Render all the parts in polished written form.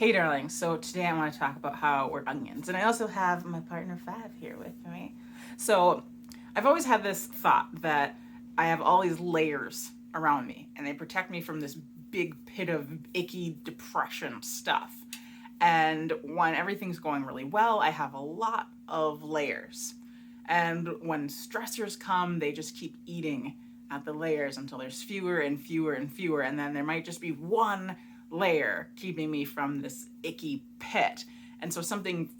Hey darling, so today I want to talk about how we're onions. And I also have my partner Fav here with me. So I've always had this thought that I have all these layers around me and they protect me from this big pit of icky depression stuff. And when everything's going really well, I have a lot of layers. And when stressors come, they just keep eating at the layers until there's fewer and fewer and fewer. And then there might just be one layer keeping me from this icky pit. And so something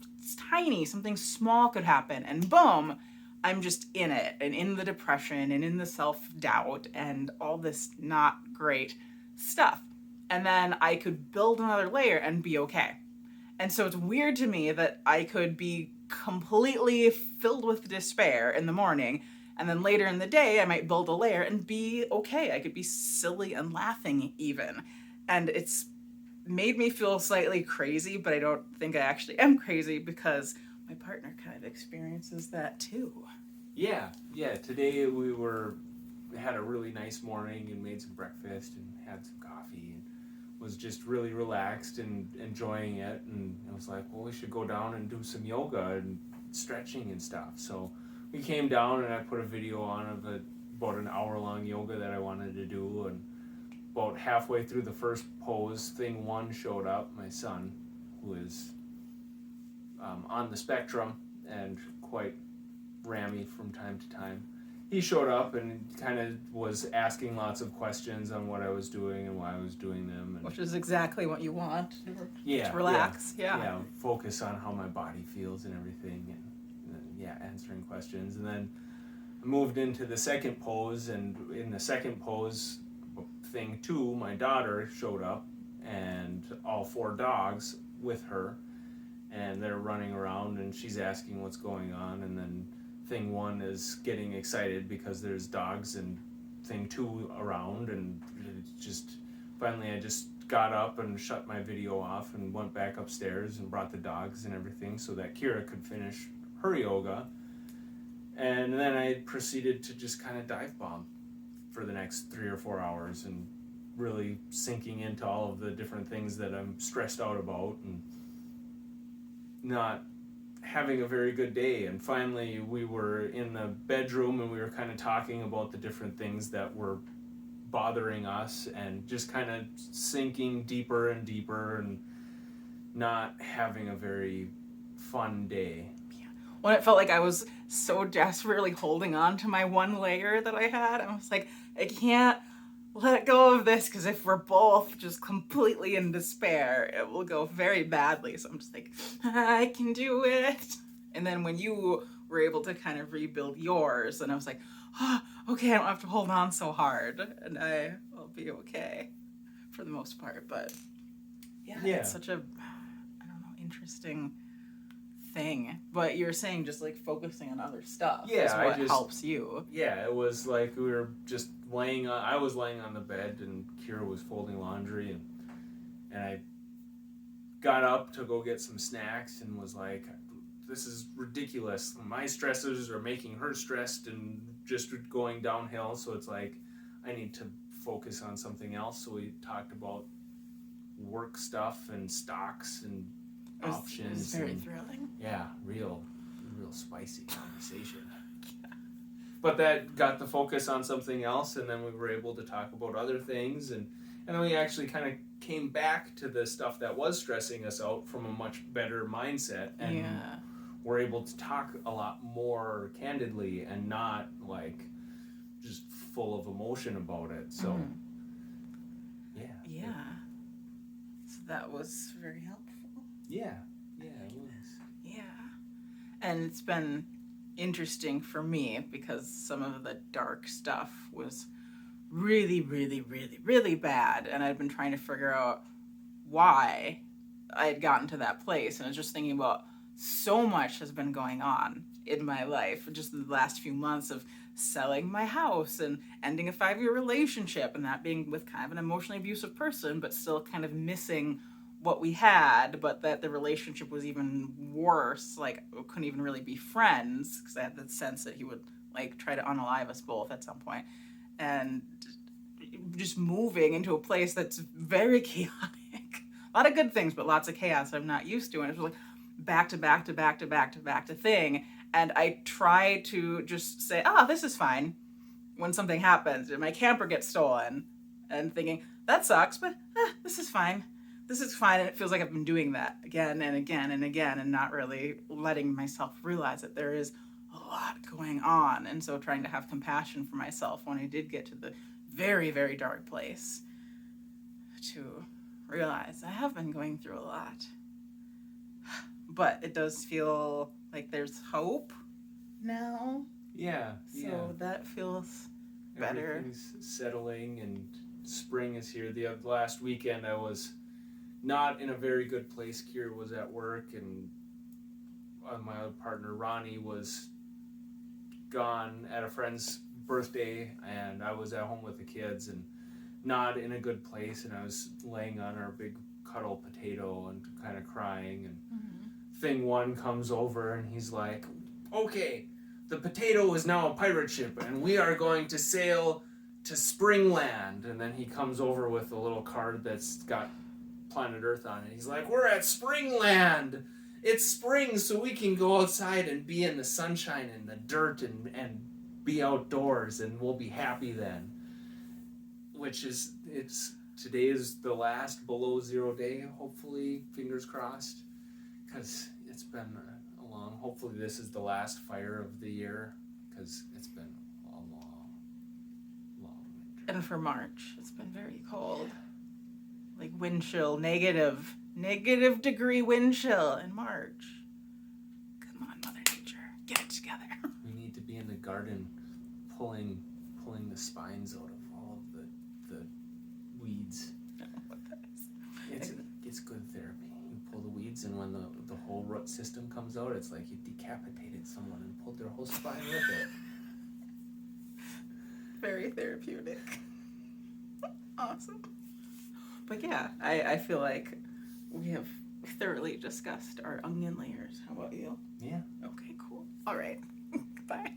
tiny, something small could happen, and boom, I'm just in it and in the depression and in the self doubt and all this not great stuff. And then I could build another layer and be okay. And so it's weird to me that I could be completely filled with despair in the morning, and then later in the day, I might build a layer and be okay. I could be silly and laughing even. And it's made me feel slightly crazy, but I don't think I actually am crazy because my partner kind of experiences that too. Yeah. Today we had a really nice morning and made some breakfast and had some coffee and was just really relaxed and enjoying it. And I was like, well, we should go down and do some yoga and stretching and stuff. So we came down and I put a video on of about an hour-long yoga that I wanted to do. And about halfway through the first pose, thing one showed up. My son, who is on the spectrum and quite rammy from time to time. He showed up and kind of was asking lots of questions on what I was doing and why I was doing them. And Which is exactly what you want. yeah, to relax. yeah, focus on how my body feels and everything, and answering questions. And then I moved into the second pose, and in the second pose, thing two, my daughter showed up, and all four dogs with her, and they're running around, and she's asking what's going on, and then thing one is getting excited because there's dogs and thing two around, and just finally I just got up and shut my video off and went back upstairs and brought the dogs and everything so that Kira could finish her yoga. And then I proceeded to just kind of dive bomb for the next 3 or 4 hours and really sinking into all of the different things that I'm stressed out about and not having a very good day. And finally we were in the bedroom and we were kind of talking about the different things that were bothering us and just kind of sinking deeper and deeper and not having a very fun day. When it felt like I was so desperately holding on to my one layer that I had, I was like, I can't let go of this because if we're both just completely in despair, it will go very badly. So I'm just like, I can do it. And then when you were able to kind of rebuild yours, and I was like, oh, okay, I don't have to hold on so hard, and I'll be okay for the most part. But yeah. It's such a, I don't know, interesting thing. But you're saying just like focusing on other stuff is what helps you. Yeah, it was like we were just I was laying on the bed and Kira was folding laundry, and I got up to go get some snacks and was like, this is ridiculous. My stressors are making her stressed and just going downhill. So it's like, I need to focus on something else. So we talked about work stuff and stocks and options. It was very thrilling. Yeah, real spicy conversation. But that got the focus on something else, and then we were able to talk about other things, and then we actually kind of came back to the stuff that was stressing us out from a much better mindset, and we're able to talk a lot more candidly and not like just full of emotion about it. So yeah. So that was very helpful. Yeah, it was. Yeah. And it's been interesting for me because some of the dark stuff was really, really, really, really bad. And I'd been trying to figure out why I had gotten to that place. And I was just thinking about so much has been going on in my life just in the last few months of selling my house and ending a 5-year relationship, and that being with kind of an emotionally abusive person, but still kind of missing what we had, but that the relationship was even worse. Like, we couldn't even really be friends because I had the sense that he would like try to unalive us both at some point. And just moving into a place that's very chaotic, A lot of good things, but lots of chaos I'm not used to. And it was like back to back to back to back to back to thing. And I try to just say, this is fine when something happens and my camper gets stolen, and thinking, that sucks, but this is fine. This is fine. And it feels like I've been doing that again and again and again, and not really letting myself realize that there is a lot going on. And so trying to have compassion for myself when I did get to the very, very dark place, to realize I have been going through a lot. But it does feel like there's hope now. Yeah. So that feels better. Everything's settling and spring is here. The last weekend I was not in a very good place. Kira was at work, and my other partner Ronnie was gone at a friend's birthday, and I was at home with the kids and not in a good place, and I was laying on our big cuddle potato and kind of crying, and thing one comes over and he's like, okay, the potato is now a pirate ship and we are going to sail to Springland. And then he comes over with a little card that's got planet Earth on it. He's like, we're at Springland. It's spring, so we can go outside and be in the sunshine and the dirt and be outdoors, and we'll be happy then. Which is, today is the last below zero day, hopefully, fingers crossed, because it's been a long, hopefully this is the last fire of the year, because it's been a long winter. And for March, it's been very cold. Like wind chill, negative degree wind chill in March. Come on, Mother Nature, get it together. We need to be in the garden pulling the spines out of all of the weeds. I don't know what that is. It's good therapy. You pull the weeds, and when the whole root system comes out, it's like you decapitated someone and pulled their whole spine with it. Very therapeutic. Awesome. But yeah, I feel like we have thoroughly discussed our onion layers. How about you? Yeah. Okay, cool. All right. Bye.